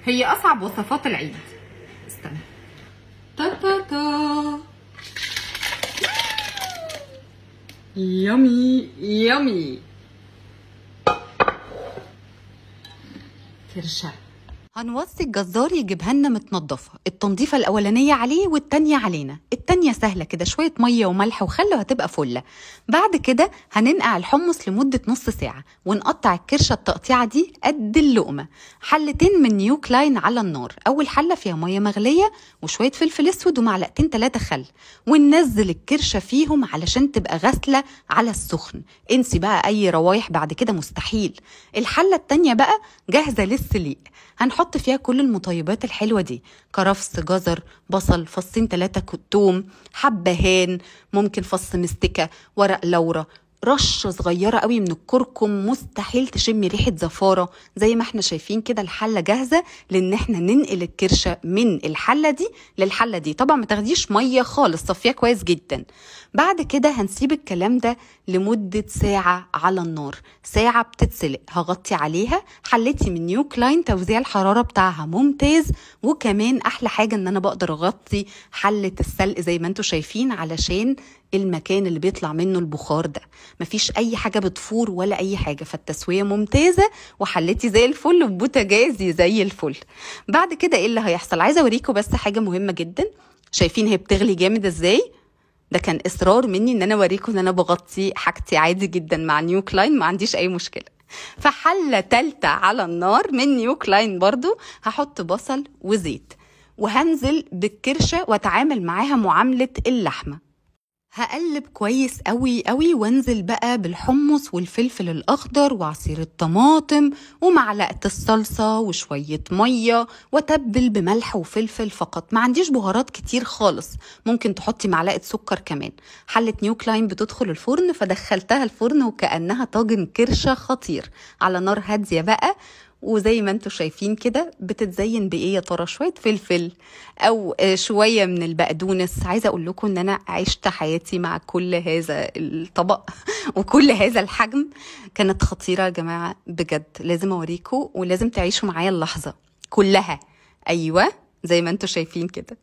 هي اصعب وصفات العيد. استنى. تا تا تا. يامي يامي. كرشه. هنوصي الجزار يجيبها لنا متنضفه، التنظيفه الاولانيه عليه والتانيه علينا. التانيه سهله كده، شويه ميه وملح وخل وهتبقى فله. بعد كده هننقع الحمص لمده نص ساعه ونقطع الكرشه التقطيعه دي قد اللقمه. حلتين من نيو كلاين على النار، اول حله فيها ميه مغليه وشويه فلفل اسود ومعلقتين 3 خل، وننزل الكرشه فيهم علشان تبقى غسله على السخن. انسي بقى اي روايح بعد كده، مستحيل. الحله التانيه بقى جاهزه للسليق، هنحط فيها كل المطيبات الحلوة دي: كرفس، جزر، بصل، فصين 3 توم، حبهان، ممكن فص مستكة، ورق لورا، رشة صغيرة قوي من الكركم، مستحيل تشمي ريحة زفارة. زي ما احنا شايفين كده الحلة جاهزة لان احنا ننقل الكرشة من الحلة دي للحلة دي. طبعا ما تاخديش مية خالص، صفيها كويس جدا. بعد كده هنسيب الكلام ده لمدة ساعة على النار، ساعة بتتسلق. هغطي عليها. حلتي من نيو كلاين توزيع الحرارة بتاعها ممتاز، وكمان احلى حاجة ان انا بقدر اغطي حلة السلق زي ما انتوا شايفين علشان المكان اللي بيطلع منه البخار ده مفيش اي حاجة بتفور ولا اي حاجة، فالتسوية ممتازة وحلتي زي الفل وبوتاجازي زي الفل. بعد كده ايه اللي هيحصل؟ عايزة اوريكم بس حاجة مهمة جدا. شايفين هي بتغلي جامد ازاي؟ ده كان اصرار مني ان انا اوريكم ان انا بغطي حاجتي عادي جدا مع نيو كلاين، ما عنديش اي مشكلة. فحلة تالتة على النار من نيو كلاين برضو هحط بصل وزيت، وهنزل بالكرشة واتعامل معاها معاملة اللحمة. هقلب كويس قوي قوي وانزل بقى بالحمص والفلفل الاخضر وعصير الطماطم ومعلقه الصلصه وشويه ميه، واتبل بملح وفلفل فقط. ما عنديش بهارات كتير خالص، ممكن تحطي معلقه سكر كمان. حله نيو كلاين بتدخل الفرن، فدخلتها الفرن وكانها طاجن كرشه خطير على نار هاديه بقى. وزي ما انتوا شايفين كده بتتزين بايه يا ترى؟ شويه فلفل او شويه من البقدونس. عايزه اقول لكم ان انا عشت حياتي مع كل هذا الطبق وكل هذا الحجم. كانت خطيره يا جماعه بجد، لازم اوريكم ولازم تعيشوا معايا اللحظه كلها. ايوه زي ما انتوا شايفين كده.